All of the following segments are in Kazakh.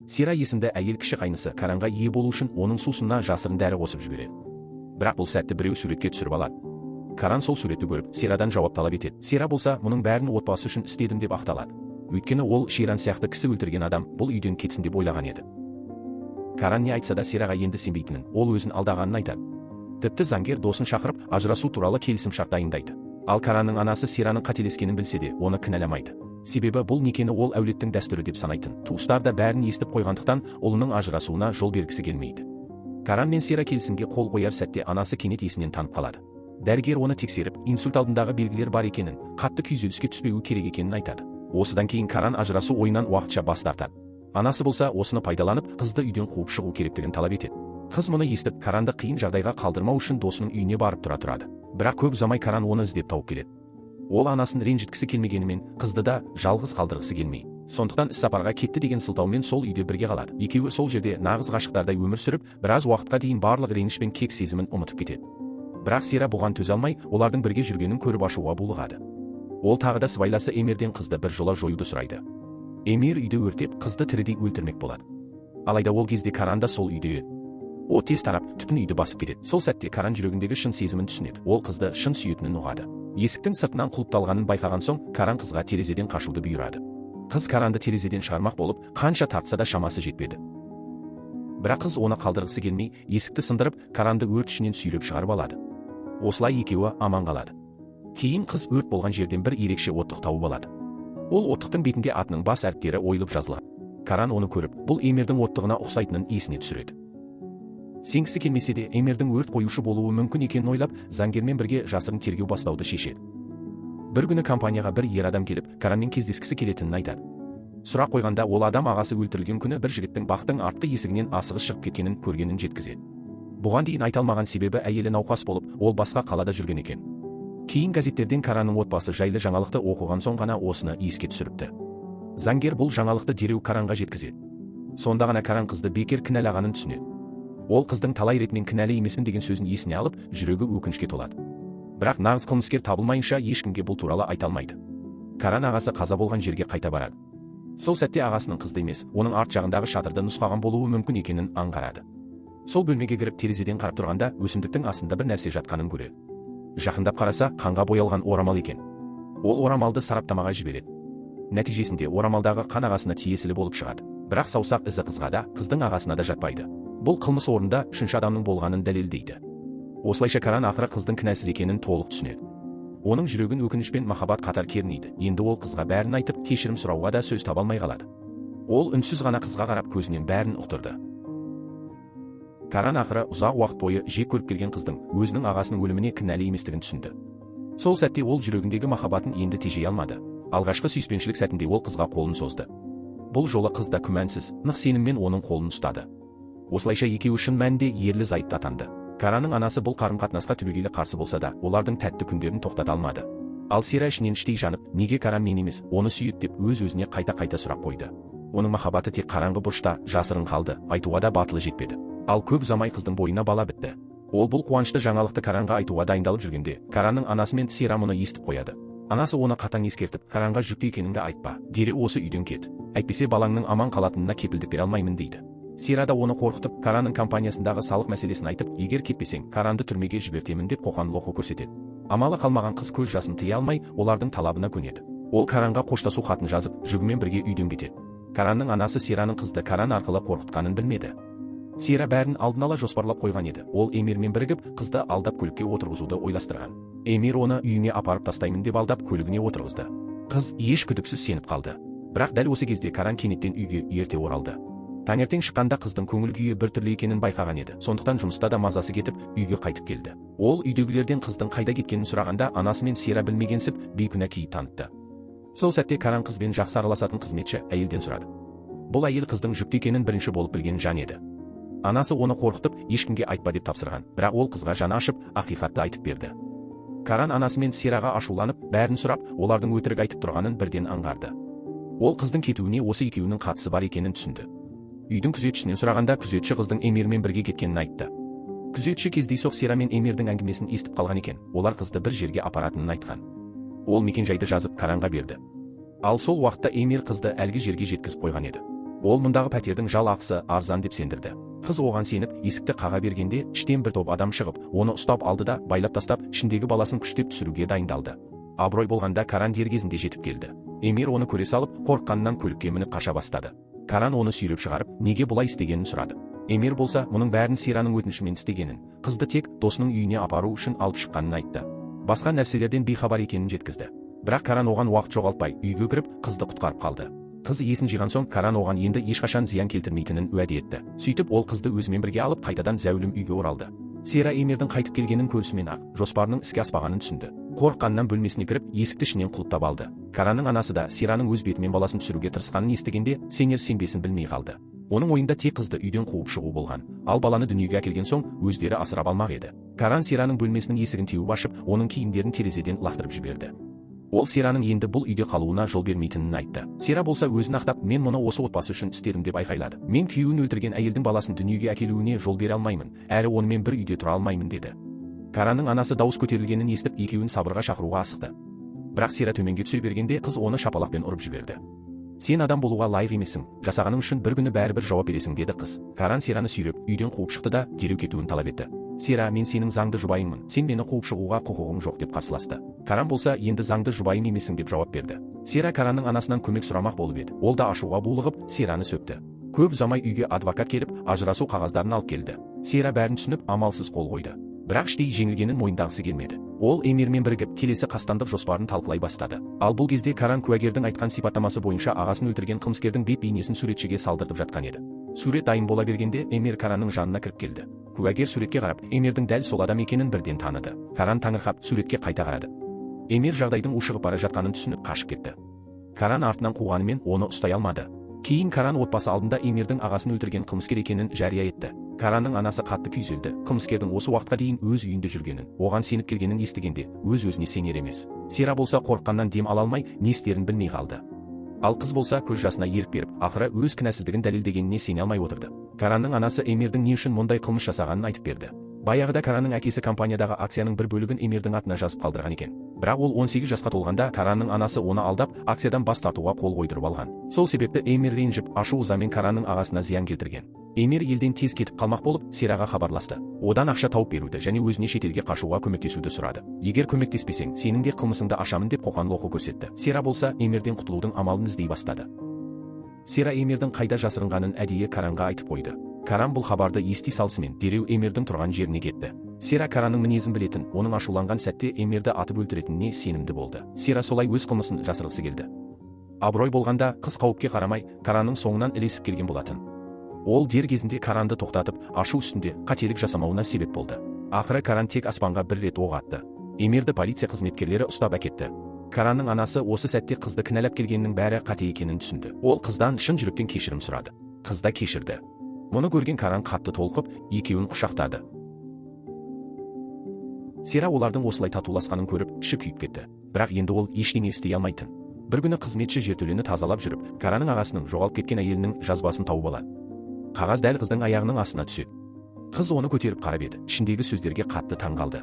Сира есімді әйел кіші қайнысы Каранға ие болу үшін оның сусынына жасырын дәрі қосып жібереді. Бірақ бұл сәтті біреу суретке түсіріп алады. Каран сол суретті көріп, Сирадан жауап талап етеді. Сира болса, мұның бәрін отбасы үшін істедім деп ақталады. Өйткені ол Ширан сияқты кісі өлтірген адам бұл үйден кетсін деп ойлаған еді. Каран не айтса да Сираға енді сенбейтінін, ол өзін алдағанын айтады. Тіпті заңгер досын шақырып, ажырасу туралы келісім шарт дайындайды. Ал Каранның анасы Сираның қателескенін білсе де, оны кінәламайды. Себебі бұл некені ол әулеттің дәстүрі деп санайтын. Туыстар да бәрін естіп қойғандықтан, ұлының ажырасуына жол бергісі келмейді. Каран мен Сира келісімге қол қояр сәтте анасы кенет есінен танып қалады. Дәрігер оны тексеріп, инсульт алдындағы белгілер бар екенін, қатты күйзеліске түспеуі керек екенін айтады. Осыдан кейін Каран ажырасу ойынан уақытша бас тартады. Анасы болса, осыны пайдаланып, қызды үйден қуып шығу керектігін талап етеді. Қыз мұны естіп, Каранды қиын жағдайға қалдырмау үшін досының үйіне барып тұрады. Бірақ көп ұзамай Каран оны іздеп тауып келеді. Ол анасын ренжіткісі келмегенімен, қызды да жалғыз қалдырғысы келмей. Сондықтан іс-сапарға кетті деген сылтаумен сол үйде бірге қалады. Екеуі сол жерде нағыз ғашықтардай өмір сүріп, біраз уақытқа дейін барлық реніш пен кек сезімін ұмытып кетеді. Бірақ Сира бұған төзе алмай, олардың бірге жүргенін көріп ашуға булығады. Ол тағы да сыбайласы Эмирден қызды бір жола жоюды сұрайды. Эмир үйді өртеп, қызды тірідей өлтірмек болады. Алайда ол кезде Каран да сол үйде еді. От тез тарап, түтін үйді басып кетеді. Сол сәтте Каран жүрегіндегі шын сезімін түсінеді. Ол қызды шын сүйетінін ұғады. Есіктің сыртынан құлыпталғанын байқаған соң, Каран қызға терезеден қашуды бұйырады. Қыз Каранды терезеден шығармақ болып, қанша тартса да шамасы жетпеді. Бірақ қыз оны қалдырғысы келмей, есікті сындырып, Каранды өрт ішінен сүйреп шығарып алады. Осылай екеуі аман қалады. Кейін қыз өрт болған жерден бір ерекше оттық тауып алады. Ол оттықтың бетінде атының бас әріптері ойылып жазылады. Каран оны көріп, бұл Эмирдің оттығына ұқсайтынын есіне түсіреді. Сенгісі келмесе де, Эмирдің өрт қоюшы болуы мүмкін екенін ойлап, заңгермен бірге жасырын тергеу бастауды шешеді. Бір күні компанияға бір ер адам келіп, Каранмен кездескісі келетінін айтады. Сұрақ қойғанда, ол адам ағасы өлтірілген күні бір жігіттің бақтың артқы есігінен асығыс шығып кеткенін көргенін жеткізеді. Бұған дейін айта алмаған себебі әйелі науқас болып, ол басқа қалада жүрген екен. Кейін газеттерден Каранның отбасы жайлы жаңалықты оқыған соң ғана осыны еске түсіріпті. Заңгер бұл жаңалықты дереу Каранға жеткізеді. Сонда ғана Каран қызды бекер кінәлағанын түсінеді. Ол қыздың талай ретмен кінәлі емеспін деген сөзін есіне алып, жүрегі өкінішке толады. Бірақ нағыз қылмыскер табылмайынша ешкімге бұл туралы айта алмайды. Каран ағасы қаза болған жерге қайта барады. Сол сәтте ағасының қызды емес, оның арт жағындағы шатырды нұсқаған болуы мүмкін екенін аңғарады. Сол бөлмеге кіріп терезеден қарап тұрғанда, өсімдіктің астында бір нәрсе жатқанын көреді. Жақындап қараса, қанға боялған орамал екен. Ол орамалды сараптамаға жібереді. Нәтижесінде орамалдағы қан ағасына тиесілі болып шығады. Бірақ саусақ ізі қызға да, қыздың ағасына да жатпайды. Бұл қылмыс орнында үшінші адамның болғанын дәлелдейді. Осылайша Каран ақыры қыздың кінәсіз екенін толық түсінеді. Оның жүрегін өкініш пен махаббат қатар кернейді. Енді ол қызға бәрін айтып, кешірім сұрауға да сөз таба алмай қалады. Ол үнсіз ғана қызға қарап көзінен бәрін ұқтырды. Каран ақыры ұзақ уақыт бойы жек көріп келген қыздың өзінің ағасының өліміне кінәлі еместігін түсінді. Сол сәтте ол жүрегіндегі махаббатын енді тежей алмады. Алғашқы сүйіспеншілік сәтінде ол қызға қолын созды. Бұл жолы қыз да күмәнсіз, нық сеніммен оның қолын ұстады. Осылайша екеуі шын мәнінде ерлі-зайыпты атанды. Каранның анасы бұл қарым-қатынасқа түбегейлі қарсы болса да, олардың тәтті күндерін тоқтата алмады. Ал Сира ішінен іштей жанып, неге Каран мен емес, оны сүйет деп өз-өзіне қайта-қайта сұрақ қойды. Оның махаббаты тек қараңғы бұрышта, жасырын қалды, айтуға да батылы жетпеді. Ал көп ұзамай қыздың бойына бала бітті. Ол бұл қуанышты жаңалықты Каранға айтуға дайындалып жүргенде, Каранның анасы мен Сира мұны естіп қояды. Анасы оны қатаң ескертіп, Каранға жүкті екеніңді айтпа, дереу осы үйден кет. Әйтпесе балаңның аман қалатынына кепілдік бере алмаймын дейді. Сира да оны қорқытып, Каранның компаниясындағы салық мәселесін айтып, егер кетпесең, Каранды түрмеге жібертемін деп қоқан-лоқы көрсетеді. Амалы қалмаған қыз көз жасын тыя алмай, олардың талабына көнеді. Ол Каранға қоштасу хатын жазып, жүгімен бірге үйден кетеді. Каранның анасы Сираның қызды Каран арқылы қорқытқанын білмеді. Сира бәрін алдын ала жоспарлап қойған еді. Ол Эмирмен бірігіп, қызды алдап көлікке отырғызуды ойластырған. Эмир оны үйіне апарып тастаймын деп алдап көлігіне отырғызды. Қыз еш күдіксіз сеніп қалды. Бірақ дәл осы кезде Каран кенеттен үйге ерте оралды. Таңертең шыққанда қыздың көңіл күйі біртүрлі екенін байқаған еді. Сондықтан жұмыста да мазасы кетіп, үйге қайтып келді. Ол үйдегілерден қыздың қайда кеткенін сұрағанда, анасы мен Сира білмегенсіп, бейкүнә кейіп танытты. Сол сәтте Каран қызбен жақсы араласатын қызметші әйелден сұрады. Бұл әйел қыздың жүкті екенін бірінші болып білген жан еді. Анасы оны қорқытып, ешкімге айтпа деп тапсырған, бірақ ол қызға жаны ашып, ақиқатты айтып берді. Каран анасы мен Сираға ашуланып, бәрін сұрап, олардың өтірік айтып тұрғанын бірден аңғарды. Ол қыздың кетуіне осы екеуінің қатысы бар екенін түсінді. Үйдің күзетшісінен сұрағанда, күзетші қыздың Эмирмен бірге кеткенін айтты. Күзетші кездейсоқ Сира мен Эмирдің әңгімесін естіп қалған екен. Олар қызды бір жерге апаратынын айтқан. Ол мекен-жайды жазып Каранға берді. Ал сол уақытта Эмир қызды әлгі жерге жеткізіп қойған еді. Ол мұндағы пәтердің жалақысы арзан деп сендірді. Қыз оған сеніп, есікті қаға бергенде, іштен бір топ адам шығып, оны ұстап алды да, байлап тастап, ішіндегі баласын күштеп түсіруге дайындалды. Абырой болғанда Каран дер кезінде жетіп келді. Эмир оны көре салып, қорыққанынан көлікке мініп қаша бастады. Каран оны сүйреп шығарып, неге бұлай істегенін сұрады. Эмир болса, мұның бәрін Сираның өтінішімен істегенін, қызды тек досының үйіне апару үшін алып шыққанын айтты. Басқа нәрселерден бейхабар екенін жеткізді. Бірақ Каран оған уақыт жоғалтпай, үйге кіріп, қызды құтқарып қалды. Қыз есін жиған соң, Каран оған енді ешқашан зиян келтірмейтінін уәде етті. Сөйтіп, ол қызды өзімен бірге алып, қайтадан зәулім үйге оралды. Сира Эмирдің қайтып келгенін көрісімен-ақ, жоспарының іске аспағанын түсінді. Қорыққаннан бөлмесіне кіріп, есікті ішінен құлыптап алды. Каранның анасы да Сираның өз бетімен баласын түсіруге тырысқанын естігенде, сенер-сенбесін білмей қалды. Оның ойында тек қызды үйден қуып шығу болған, ал баланы дүниеге әкелген соң өздері асырап алмақ еді. Каран Сираның бөлмесінің есігін теуіп ашып, оның киімдерін терезеден лақтырып жіберді. Ол Сираның енді бұл үйде қалуына жол бермейтінін айтты. Сира болса өзін ақтап, мен мұны осы отбасы үшін істедім деп айқайлады. Мен күйеуін өлтірген әйелдің баласын дүниеге әкелуіне жол бере алмаймын, әрі онымен бір үйде тұра алмаймын деді. Каранның анасы дауыс көтерілгенін естіп, екеуін сабырға шақыруға асықты. Бірақ Сира төменге түсе бергенде, қыз оны шапалақпен ұрып жіберді. Сен адам болуға лайық емессің, жасағаның үшін бір күні бәрібір жауап бересің, деді қыз. Каран Сираны сүйреп, үйден қуып шықты да, дереу кетуін талап етті. Сира, мен сенің заңды жұбайыңмын, сен мені қуып шығуға құқығың жоқ деп қарсыласты. Каран болса, енді заңды жұбайым емессің деп жауап берді. Сира Каранның анасынан көмек сұрамақ болып еді. Ол да ашуға булығып, Сираны сөкті. Көп ұзамай үйге адвокат келіп, ажырасу қағаздарын алып келді. Сира бәрін түсініп, амалсыз қол қойды. Бірақ іштей жеңілгенін мойындағысы келмеді. Ол Эмирмен бірігіп, келесі қастандық жоспарын талқылай бастады. Ал бұл кезде Каран куәгердің айтқан сипаттамасы бойынша ағасын өлтірген қылмыскердің бет-бейнесін суретшіге салдыртып жатқан еді. Сурет дайын бола бергенде, Эмир Каранның жанына кіріп келді. Куәгер суретке қарап, Эмирдің дәл сол адам екенін бірден таныды. Каран таңырқап, суретке қайта қарады. Эмир жағдайдың ушығып бара жатқанын түсініп қашып кетті. Каран артынан қуғанымен оны ұстай алмады. Кейін Каран отбасы алдында Эмирдің ағасын өлтірген қылмыскер екенін жария етті. Каранның анасы қатты күйзелді. Қылмыскердің осы уақытқа дейін өз үйінде жүргенін, оған сеніп келгенін естігенде, өз-өзіне сенер емес. Сира болса қорыққаннан дем ала алмай, не істерін білмей қалды. Ал қыз болса көз жасына ерік беріп, ақыры өз кінәсіздігін дәлелдегеніне сене алмай отырды. Каранның анасы Эмирдің не үшін мұндай қылмыс жасағанын айтып берді. Баяғыда Каранның әкесі компаниядағы акцияның бір бөлігін Эмирдің атына жазып қалдырған екен. Бірақ ол 18 жасқа толғанда Каранның анасы оны алдап, акциядан бас тартуға қол қойдырып алған. Сол себепті Эмир ренжіп, ашу ызамен Каранның ағасына зиян келтірген. Эмир елден тез кетіп қалмақ болып, Сираға хабарласты. Одан ақша тауып беруді және өзіне шетелге қашуға көмектесуді сұрады. Егер көмектеспесең, сенің де қылмысыңды ашамын деп қоқан-лоқы көрсетті. Сира болса, Эмирден құтылудың амалын іздей бастады. Сира Эмирдің қайда жасырынғанын әдейі Каранға айтып қойды. Каран бұл хабарды ести салысымен дереу Эмирдің тұрған жеріне кетті. Сира Каранның мінезін білетін, оның ашуланған сәтте Эмирді атып өлтіретініне сенімді болды. Сира солай өз қылмысын жасырғысы келді. Абырой болғанда, қыз қауіпке қарамай, Каранның соңынан ілесіп келген болатын. Ол дер кезінде Каранды тоқтатып, ашу үстінде қателік жасамауына себеп болды. Ақыры Каран тек аспанға бір рет оқ атты. Эмирді полиция қызметкерлері ұстап әкетті. Каранның анасы осы сәтте қызды кінәлап келгеннің бәрі қате екенін түсінді. Ол қыздан шын жүректен кешірім сұрады. Қыз да кешірді. Мұны көрген Каран қатты толқып, екеуін құшақтады. Сира олардың осылай татуласқанын көріп, іші күйіп кетті. Бірақ енді ол ештеңе істей алмайтын. Бір күні қызметші жертөлені тазалап жүріп, Каранның ағасының жоғалып кеткен әйелінің жазбасын тауып алады. Қағаз дәл қыздың аяғының астына түседі. Қыз оны көтеріп қарап еді, ішіндегі сөздерге қатты таңғалды.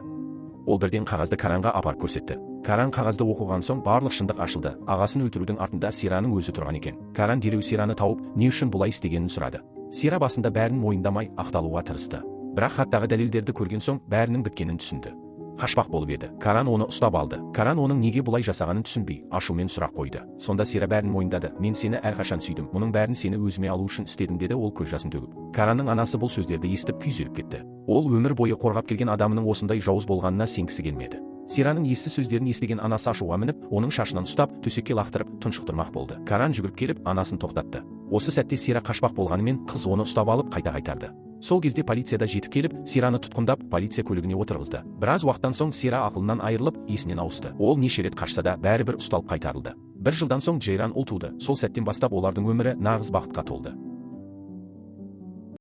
Ол бірден қағазды Каранға апарып көрсетті. Каран қағазды оқыған соң барлық шындық ашылды. Ағасын өлтірудің артында Сираның өзі тұрған екен. Каран дереу Сираны тауып, не үшін бұлай істегенін сұрады. Сира басында бәрін мойындамай ақталуға тырысты. Бірақ хаттағы дәлелдерді көрген соң бәрінің біткенін түсінді. Қашпақ болып еді. Каран оны ұстап алды. Каран оның неге бұлай жасағанын түсінбей, ашумен сұрақ қойды. Сонда Сира бәрін мойындады. Мен сені әрқашан сүйдім. Мұның бәрін сені өзіме алу үшін істедім, деді ол көз жасын төгіп. Каранның анасы бұл сөздерді естіп күйзеліп кетті. Ол өмір бойы қорғап келген адамының осындай жауыз болғанына сенгісі келмеді. Сираның есті сөздерін естіген анасы ашуға мініп, оның шашынан ұстап, төсекке лақтырып, тұншықтырмақ болды. Каран жүгіріп келіп, анасын тоқтатты. Осы сәтте Сира қашпақ болғанымен, қыз оны ұстап алып қайта қайтарды. Сол кезде полицияда жетіп келіп, Сираны тұтқындап, полиция көлігіне отырғызды. Біраз уақыттан соң Сира ақылынан айырылып, есінен ауысты. Ол неше рет қашса да бәрібір ұсталып қайтарылды. Бір жылдан соң Джейран ұл туды. Сол сәттен бастап олардың өмірі нағыз бақытқа толды.